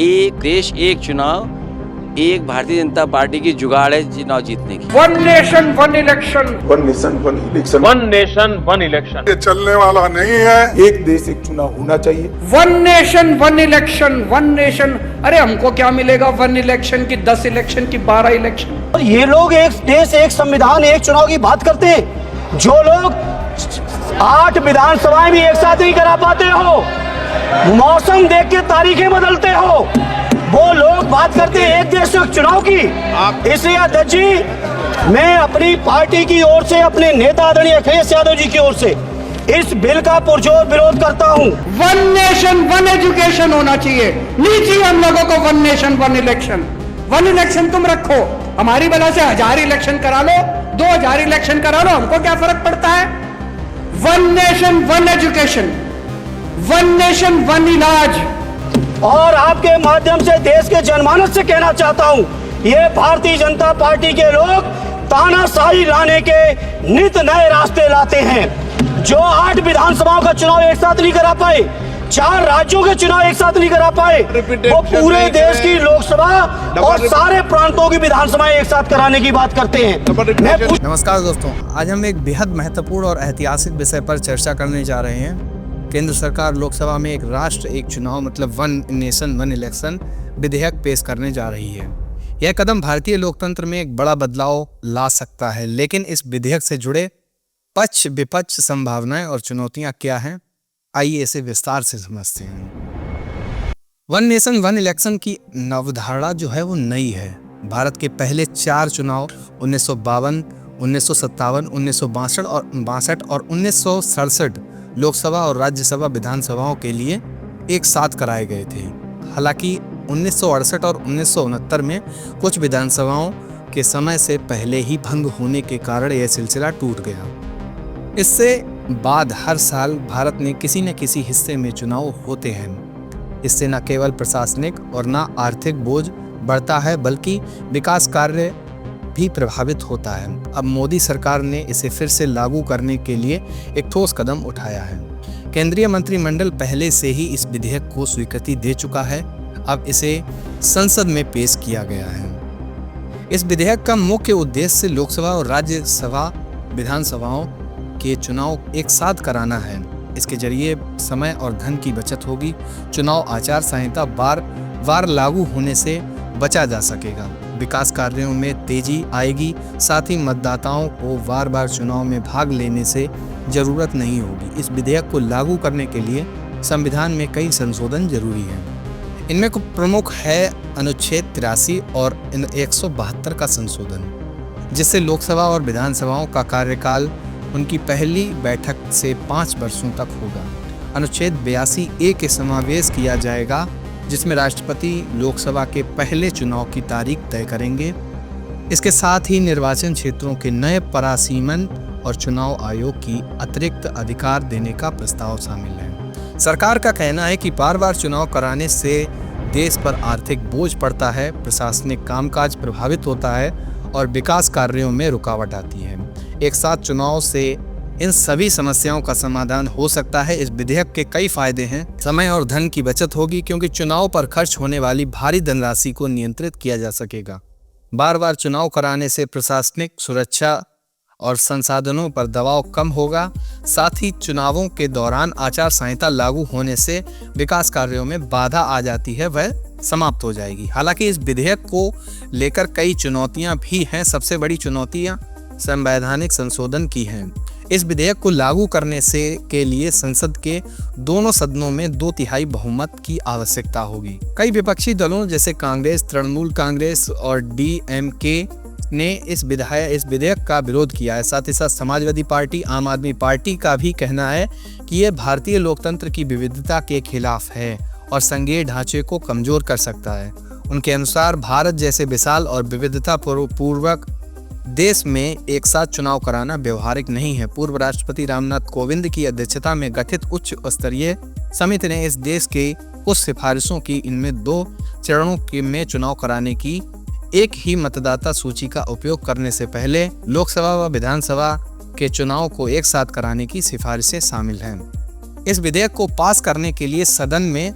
एक देश एक चुनाव, एक भारतीय जनता पार्टी की जुगाड़ है चुनाव जीतने की। One nation one election, one nation one election, one nation one election ये चलने वाला नहीं है। एक देश एक चुनाव होना चाहिए। One nation one election, one nation. अरे हमको क्या मिलेगा वन इलेक्शन की, 10 इलेक्शन की, 12 इलेक्शन। ये लोग एक देश एक संविधान एक चुनाव की बात करते हैं। जो लोग 8 विधानसभाएं भी एक साथ नहीं करा पाते हो, मौसम देख के तारीखें बदलते हो, वो लोग बात करते हैं एक देश एक चुनाव की। इसलिए अध्यक्ष जी, मैं अपनी पार्टी की ओर से, अपने नेता आदरणीय अखिलेश यादव जी की ओर से इस बिल का पुरजोर विरोध करता हूं। वन नेशन वन एजुकेशन होना चाहिए, नहीं चाहिए हम लोगों को one nation one election. One election तुम रखो, हमारी बला से 1000 इलेक्शन करा लो, 2000 इलेक्शन करा लो, हमको क्या फर्क पड़ता है। One nation one education, one nation one इलाज। और आपके माध्यम से देश के जनमानस से कहना चाहता हूं, ये भारतीय जनता पार्टी के लोग तानाशाही लाने के नित नए रास्ते लाते हैं। जो 8 विधानसभाओं का चुनाव एक साथ नहीं करा पाए, 4 राज्यों के चुनाव एक साथ नहीं करा पाए, वो पूरे देश की लोकसभा और सारे प्रांतों की विधानसभाएं एक साथ कराने की बात करते हैं। नमस्कार दोस्तों, आज हम एक बेहद महत्वपूर्ण और ऐतिहासिक विषय पर चर्चा करने जा रहे हैं। केंद्र सरकार लोकसभा में एक राष्ट्र एक चुनाव मतलब वन नेशन वन इलेक्शन विधेयक पेश करने जा रही है। यह कदम भारतीय लोकतंत्र में एक बड़ा बदलाव ला सकता है, लेकिन इस विधेयक से जुड़े पक्ष विपक्ष संभावनाएं और चुनौतियां क्या हैं, आइए इसे विस्तार से समझते हैं। वन नेशन वन इलेक्शन की अवधारणा जो है वो नई है। भारत के पहले 4 चुनाव 1952, 1957, 1962 और 1967 लोकसभा और राज्यसभा विधानसभाओं के लिए एक साथ कराए गए थे। हालांकि 1968 और 1969 में कुछ विधानसभाओं के समय से पहले ही भंग होने के कारण यह सिलसिला टूट गया। इससे बाद हर साल भारत में किसी न किसी हिस्से में चुनाव होते हैं। इससे न केवल प्रशासनिक और न आर्थिक बोझ बढ़ता है, बल्कि विकास कार्य भी प्रभावित होता है। अब मोदी सरकार ने इसे फिर से लागू करने के लिए एक ठोस कदम उठाया है। केंद्रीय मंत्रिमंडल पहले से ही इस विधेयक को स्वीकृति दे चुका है। अब इसे संसद में पेश किया गया है। इस विधेयक का मुख्य उद्देश्य लोकसभा और राज्यसभा विधानसभाओं के चुनाव एक साथ कराना है। इसके जरिए समय और धन की बचत होगी। चुनाव आचार संहिता बार लागू होने से बचा जा सकेगा। विकास कार्यों में तेजी आएगी। साथ ही मतदाताओं को बार चुनाव में भाग लेने से जरूरत नहीं होगी। इस विधेयक को लागू करने के लिए संविधान में कई संशोधन जरूरी हैं। इनमें प्रमुख है अनुच्छेद 83 और 172 का संशोधन, जिससे लोकसभा और विधानसभाओं का कार्यकाल उनकी पहली बैठक से 5 वर्षों तक होगा। अनुच्छेद 82A के समावेश किया जाएगा, जिसमें राष्ट्रपति लोकसभा के पहले चुनाव की तारीख तय करेंगे। इसके साथ ही निर्वाचन क्षेत्रों के नए परासीमन और चुनाव आयोग की अतिरिक्त अधिकार देने का प्रस्ताव शामिल है। सरकार का कहना है कि बार चुनाव कराने से देश पर आर्थिक बोझ पड़ता है, प्रशासनिक कामकाज प्रभावित होता है और विकास कार्यों में रुकावट आती है। एक साथ चुनाव से इन सभी समस्याओं का समाधान हो सकता है। इस विधेयक के कई फायदे हैं। समय और धन की बचत होगी, क्योंकि चुनाव पर खर्च होने वाली भारी धनराशि को नियंत्रित किया जा सकेगा। बार चुनाव कराने से प्रशासनिक सुरक्षा और संसाधनों पर दबाव कम होगा। साथ ही चुनावों के दौरान आचार संहिता लागू होने से विकास कार्यों में बाधा आ जाती है, वह समाप्त हो जाएगी। हालांकि इस विधेयक को लेकर कई चुनौतियां भी हैं। सबसे बड़ी चुनौतियां संवैधानिक संशोधन की हैं। इस विधेयक को लागू करने के लिए संसद के दोनों सदनों में 2/3 बहुमत की आवश्यकता होगी। कई विपक्षी दलों जैसे कांग्रेस, तृणमूल कांग्रेस और DMK ने इस विधेयक का विरोध किया है। साथ ही साथ समाजवादी पार्टी, आम आदमी पार्टी का भी कहना है कि यह भारतीय लोकतंत्र की विविधता के खिलाफ है और संघीय ढांचे को कमजोर कर सकता है। उनके अनुसार भारत जैसे विशाल और विविधता पूर्वक देश में एक साथ चुनाव कराना व्यवहारिक नहीं है। पूर्व राष्ट्रपति रामनाथ कोविंद की अध्यक्षता में गठित उच्च स्तरीय समिति ने इस देश के कुछ सिफारिशों की। इनमें 2 चरणों में चुनाव कराने की, एक ही मतदाता सूची का उपयोग करने से पहले लोकसभा व विधानसभा के चुनाव को एक साथ कराने की सिफारिशें शामिल हैं। इस विधेयक को पास करने के लिए सदन में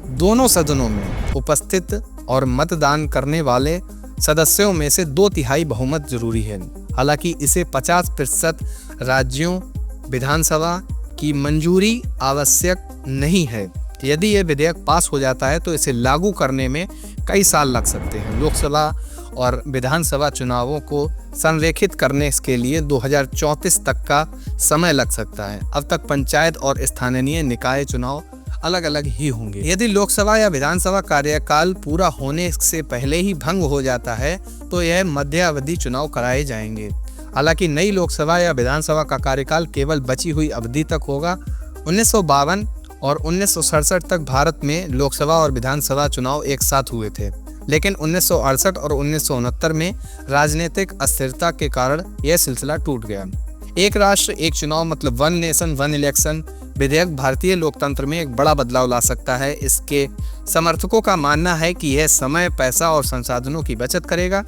दोनों सदनों में उपस्थित और मतदान करने वाले सदस्यों में से 2/3 बहुमत जरूरी है। हालांकि इसे 50% राज्यों विधानसभा की मंजूरी आवश्यक नहीं है। यदि यह विधेयक पास हो जाता है तो इसे लागू करने में कई साल लग सकते हैं। लोकसभा और विधानसभा चुनावों को संरेखित करने के लिए 2034 तक का समय लग सकता है। अब तक पंचायत और स्थानीय निकाय चुनाव अलग अलग ही होंगे। यदि लोकसभा या विधानसभा कार्यकाल पूरा होने से पहले ही भंग हो जाता है तो यह मध्यावधि चुनाव कराए जाएंगे। हालांकि नई लोकसभा या विधानसभा का कार्यकाल केवल बची हुई अवधि तक होगा। 1952 और 1967 तक भारत में लोकसभा और विधानसभा चुनाव एक साथ हुए थे, लेकिन 1968 और 1969 में राजनीतिक अस्थिरता के कारण यह सिलसिला टूट गया। एक राष्ट्र एक चुनाव मतलब वन नेशन वन इलेक्शन विधेयक भारतीय लोकतंत्र में एक बड़ा बदलाव ला सकता है। इसके समर्थकों का मानना है कि यह समय, पैसा और संसाधनों की बचत करेगा।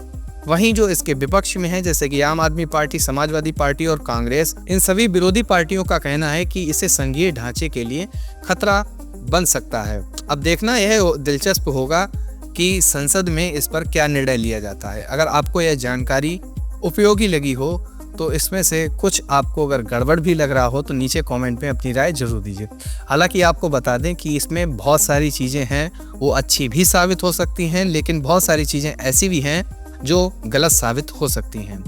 वहीं जो इसके विपक्ष में है, जैसे कि आम आदमी पार्टी, समाजवादी पार्टी और कांग्रेस, इन सभी विरोधी पार्टियों का कहना है कि इसे संघीय ढांचे के लिए खतरा बन सकता है। अब देखना यह दिलचस्प होगा कि संसद में इस पर क्या निर्णय लिया जाता है। अगर आपको यह जानकारी उपयोगी लगी हो तो इसमें से कुछ आपको अगर गड़बड़ भी लग रहा हो तो नीचे कमेंट में अपनी राय जरूर दीजिए। हालांकि आपको बता दें कि इसमें बहुत सारी चीज़ें हैं वो अच्छी भी साबित हो सकती हैं, लेकिन बहुत सारी चीज़ें ऐसी भी हैं जो गलत साबित हो सकती हैं।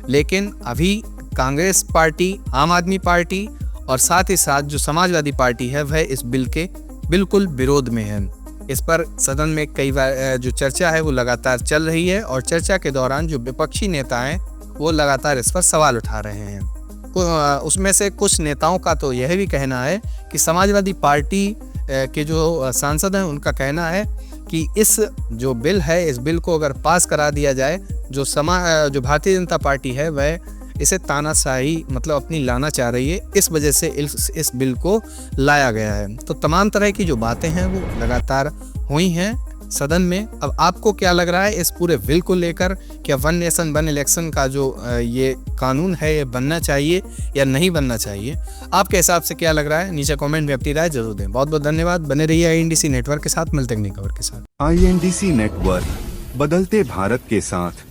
लेकिन अभी कांग्रेस पार्टी, आम आदमी पार्टी और साथ ही साथ जो समाजवादी पार्टी है वह इस बिल के बिल्कुल विरोध में है। इस पर सदन में कई बार जो चर्चा है वो लगातार चल रही है और चर्चा के दौरान जो विपक्षी नेता हैं वो लगातार इस पर सवाल उठा रहे हैं। उसमें से कुछ नेताओं का तो यह भी कहना है कि समाजवादी पार्टी के जो सांसद हैं उनका कहना है कि इस जो बिल है, इस बिल को अगर पास करा दिया जाए, जो भारतीय जनता पार्टी है वह इसे तानाशाही मतलब अपनी लाना चाह रही है, इस वजह से इस बिल को लाया गया है। तो तमाम तरह की जो बातें हैं वो लगातार हुई हैं सदन में। अब आपको क्या लग रहा है इस पूरे बिल को लेकर? क्या वन नेशन वन इलेक्शन का जो ये कानून है ये बनना चाहिए या नहीं बनना चाहिए? आपके हिसाब से क्या लग रहा है? नीचे कमेंट में अपनी राय जरूर दें। बहुत बहुत धन्यवाद। बने रहिए INDC नेटवर्क के साथ। मिलते हैं नई खबर के साथ। INDC नेटवर्क, बदलते भारत के साथ।